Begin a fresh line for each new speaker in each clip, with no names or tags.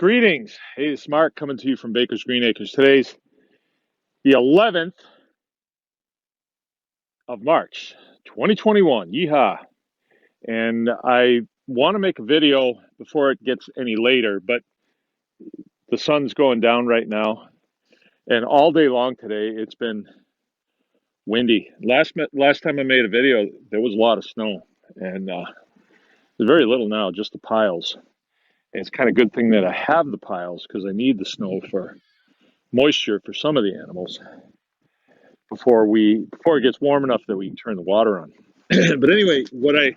Greetings. Hey, it's Mark coming to you from Baker's Green Acres. Today's the 11th of March, 2021. Yeehaw. And I want to make a video before it gets any later, but the sun's going down right now. And all day long today, it's been windy. Last time I made a video, there was a lot of snow. And there's very little now, just the piles. And it's kind of a good thing that I have the piles because I need the snow for moisture for some of the animals before it gets warm enough that we can turn the water on. But anyway, what I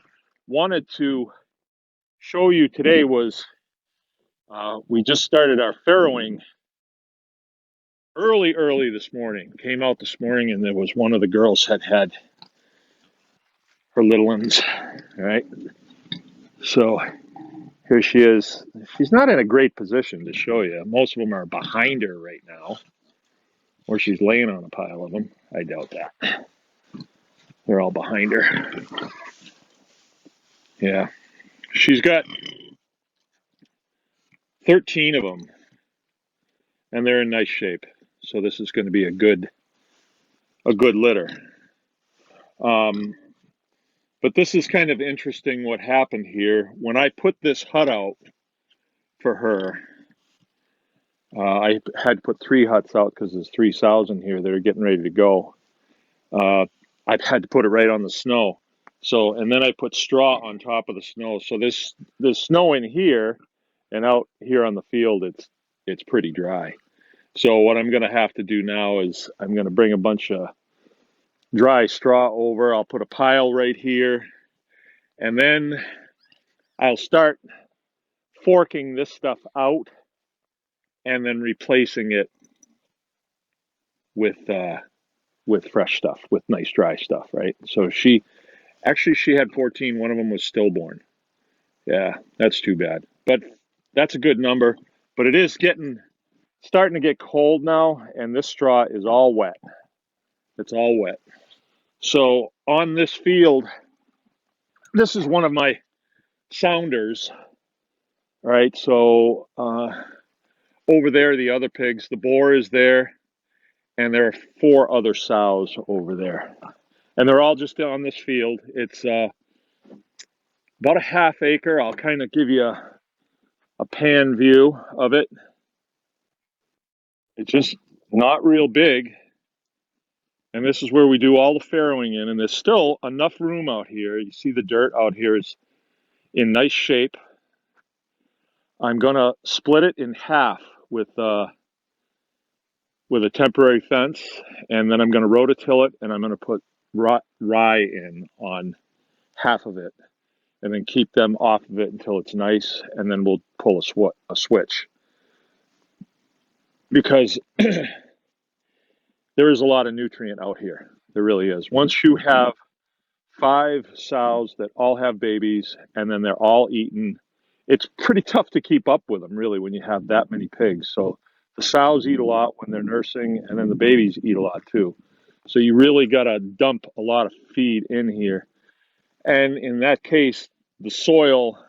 wanted to show you today was we just started our farrowing early this morning. Came out this morning and there was one of the girls had her little ones, right? So here she is. She's not in a great position to show you. Most of them are behind her right now, or she's laying on a pile of them. I doubt that. They're all behind her. Yeah. She's got 13 of them, and they're in nice shape. So this is going to be a good litter. But this is kind of interesting what happened here. When I put this hut out for her, I had to put 3 huts out because there's 3 sows in here that are getting ready to go. I had to put it right on the snow. So, and then I put straw on top of the snow. So there's snow in here, and out here on the field, it's pretty dry. So what I'm going to have to do now is I'm going to bring a bunch of dry straw over. I'll put a pile right here, and then I'll start forking this stuff out and then replacing it with fresh stuff, with nice dry stuff, right? So she had 14. One of them was stillborn. Yeah, that's too bad. But that's a good number. But it is starting to get cold now, and this straw is all wet. It's all wet. So on this field, this is one of my sounders, right? So over there, the other pigs, the boar is there, and there are 4 other sows over there. And they're all just on this field. It's about a half acre. I'll kind of give you a pan view of it. It's just not real big. And this is where we do all the farrowing in. And there's still enough room out here. You see the dirt out here is in nice shape. I'm going to split it in half with a temporary fence. And then I'm going to rototill it. And I'm going to put rye in on half of it. And then keep them off of it until it's nice. And then we'll pull a switch. Because there is a lot of nutrient out here. There really is. Once you have 5 sows that all have babies and then they're all eaten, it's pretty tough to keep up with them, really, when you have that many pigs. So the sows eat a lot when they're nursing, and then the babies eat a lot too. So you really got to dump a lot of feed in here. And in that case, the soil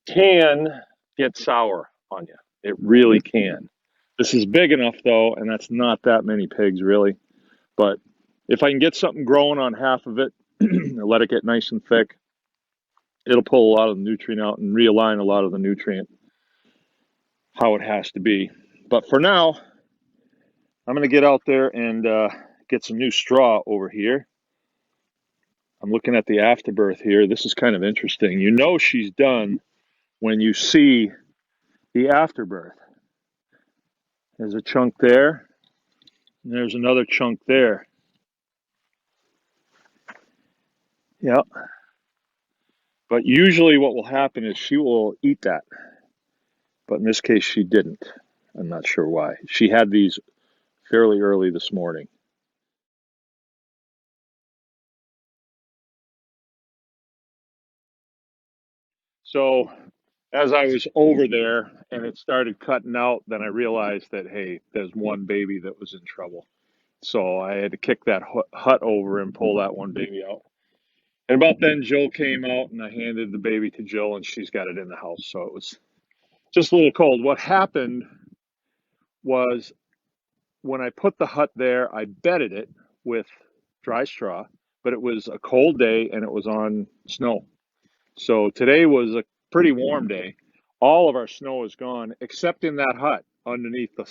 can get sour on you. It really can. This is big enough, though, and that's not that many pigs, really. But if I can get something growing on half of it, let it get nice and thick, it'll pull a lot of the nutrient out and realign a lot of the nutrient how it has to be. But for now, I'm going to get out there and get some new straw over here. I'm looking at the afterbirth here. This is kind of interesting. You know she's done when you see the afterbirth. There's a chunk there, and there's another chunk there. Yep. But usually what will happen is she will eat that. But in this case, she didn't. I'm not sure why. She had these fairly early this morning. So as I was over there and it started cutting out, then I realized that, hey, there's one baby that was in trouble. So I had to kick that hut over and pull that one baby out. And about then, Jill came out, and I handed the baby to Jill, and she's got it in the house. So it was just a little cold. What happened was when I put the hut there, I bedded it with dry straw, but it was a cold day and it was on snow. So today was a pretty warm day. All of our snow is gone except in that hut underneath the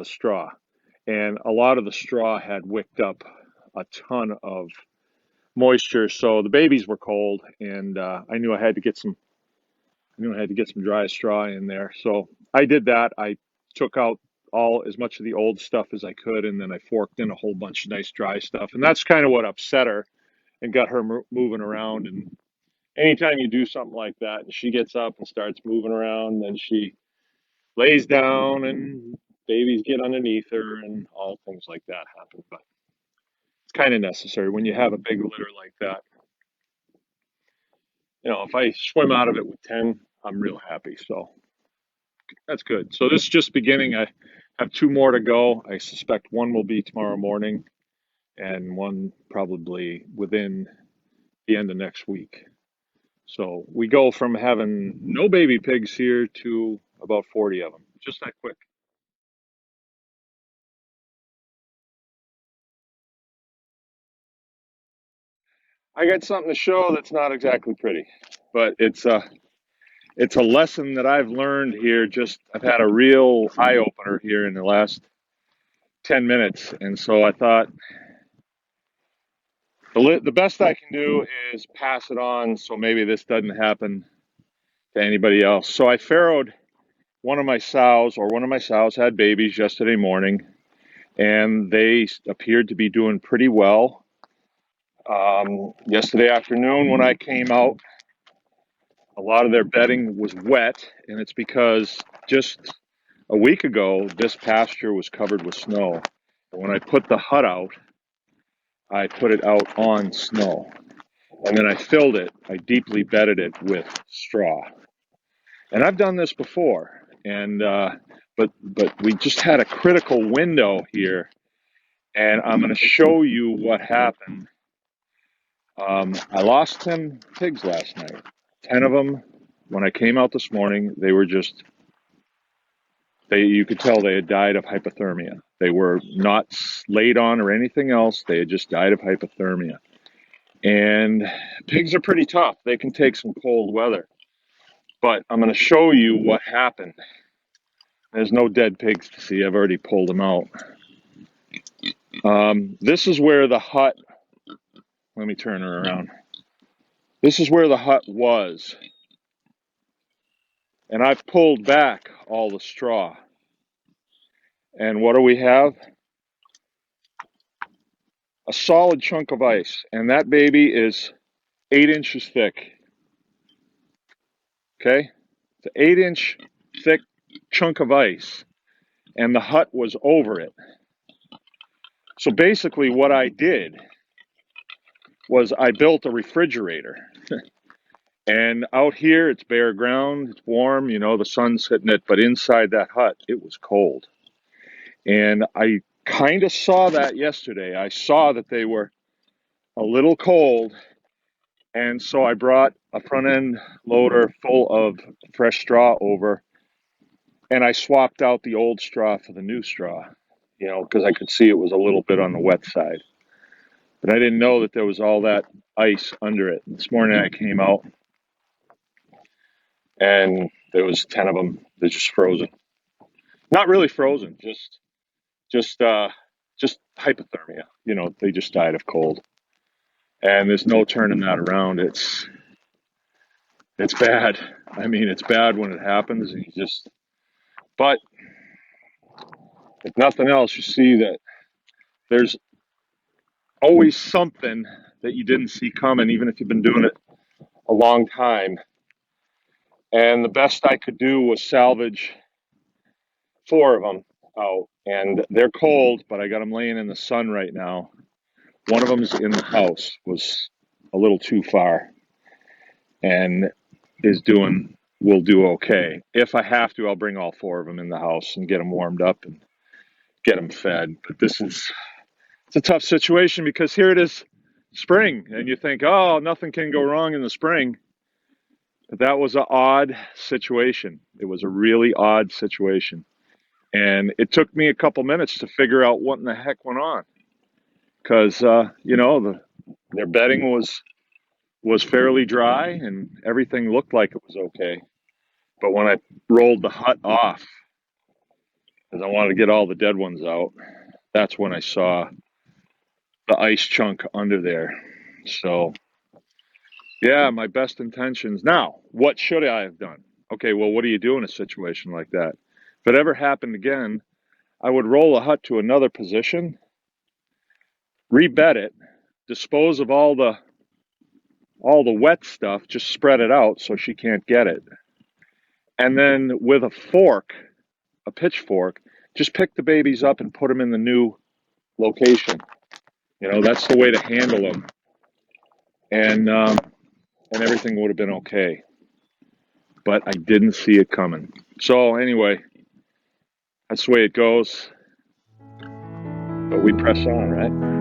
straw. And a lot of the straw had wicked up a ton of moisture, so the babies were cold, and I knew I had to get some dry straw in there. So I did that. I took out all as much of the old stuff as I could, and then I forked in a whole bunch of nice dry stuff. And that's kind of what upset her and got her moving around. And anytime you do something like that, and she gets up and starts moving around, then she lays down, and babies get underneath her, and all things like that happen. But it's kind of necessary when you have a big litter like that. If I swim out of it with 10, I'm real happy. So that's good. So this is just beginning. I have two more to go. I suspect one will be tomorrow morning and one probably within the end of next week. So we go from having no baby pigs here to about 40 of them, just that quick. I got something to show that's not exactly pretty, but it's a lesson that I've learned here. Just I've had a real eye opener here in the last 10 minutes, and so I thought the best I can do is pass it on, so maybe this doesn't happen to anybody else. So I farrowed one of my sows had babies yesterday morning, and they appeared to be doing pretty well. Yesterday afternoon, when I came out, a lot of their bedding was wet, and it's because just a week ago, this pasture was covered with snow. And when I put the hut out, I put it out on snow. And then I filled it, I deeply bedded it with straw. And I've done this before, and but we just had a critical window here, and I'm going to show you what happened. I lost 10 pigs last night. 10 of them, when I came out this morning, they were just you could tell they had died of hypothermia. They were not laid on or anything else. They had just died of hypothermia. And pigs are pretty tough. They can take some cold weather. But I'm going to show you what happened. There's no dead pigs to see. I've already pulled them out. This is where the hut, let me turn her around. This is where the hut was. And I've pulled back all the straw. And what do we have? A solid chunk of ice. And that baby is 8 inches thick. Okay? It's an 8-inch thick chunk of ice. And the hut was over it. So basically, what I did was I built a refrigerator. And out here, it's bare ground, it's warm, the sun's hitting it, but inside that hut, it was cold. And I kind of saw that yesterday. I saw that they were a little cold, and so I brought a front end loader full of fresh straw over, and I swapped out the old straw for the new straw, because I could see it was a little bit on the wet side. But I didn't know that there was all that ice under it. This morning I came out, and there was 10 of them. They're just frozen. Not really frozen, just just hypothermia. They just died of cold. And there's no turning that around. It's bad. I mean, it's bad when it happens, and but if nothing else, you see that there's always something that you didn't see coming, even if you've been doing it a long time. And the best I could do was salvage 4 of them out, and they're cold, but I got them laying in the sun right now. One of them's in the house, was a little too far, and will do okay. If I have to, I'll bring all 4 of them in the house and get them warmed up and get them fed. But it's a tough situation because here it is, spring, and you think, oh, nothing can go wrong in the spring. But that was an odd situation. It was a really odd situation. And it took me a couple minutes to figure out what in the heck went on. Because, their bedding was fairly dry and everything looked like it was okay. But when I rolled the hut off, because I wanted to get all the dead ones out, that's when I saw the ice chunk under there. So, yeah, my best intentions. Now, what should I have done? Okay, well, what do you do in a situation like that? If it ever happened again, I would roll the hut to another position, rebed it, dispose of all the wet stuff, just spread it out so she can't get it. And then with a fork, a pitchfork, just pick the babies up and put them in the new location. That's the way to handle them. And everything would have been okay. But I didn't see it coming. So anyway, that's the way it goes. But we press on, right?